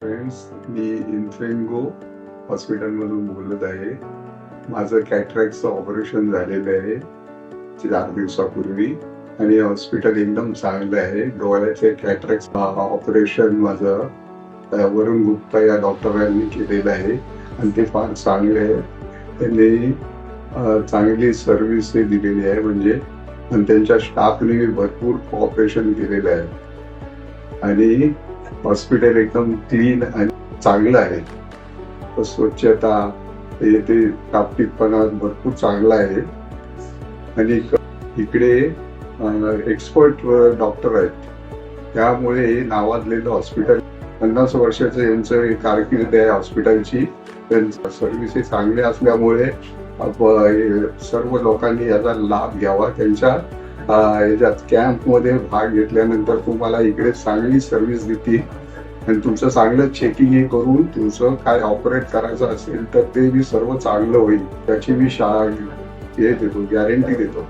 Friends, मी इन्फेंगो हॉस्पिटलमधून बोलत आहे. माझं कॅटरॅक्टचं ऑपरेशन झालेलं आहे 4 दिवसापूर्वी आणि हॉस्पिटल एकदम चांगलं आहे. डोळ्याचे कॅटरॅक्ट ऑपरेशन माझं वरुण गुप्ता या डॉक्टरांनी केलेलं आहे आणि ते फार चांगले आहे. त्यांनी चांगली सर्व्हिस दिलेली आहे म्हणजे आणि त्यांच्या स्टाफने भरपूर कॉपरेशन केलेलं आहे आणि हॉस्पिटल एकदम क्लीन आणि चांगलं आहे. स्वच्छता ते टापटीपणा भरपूर चांगला आहे आणि इकडे एक्सपर्ट डॉक्टर आहेत. त्यामुळे हे नावाजलेलं हॉस्पिटल 50 वर्षाचं यांचं कारकीर्द आहे हॉस्पिटलची. त्यांचं सर्व्हिस चांगले असल्यामुळे सर्व लोकांनी याचा लाभ घ्यावा. त्यांच्या याच्यात कॅम्पमध्ये भाग घेतल्यानंतर तुम्हाला इकडे चांगली सर्व्हिस देतील आणि तुमचं चांगलं चेकिंग करून तुमचं काय ऑपरेट करायचं असेल तर ते बी सर्व चांगलं होईल त्याची मी हे देतो, गॅरंटी देतो.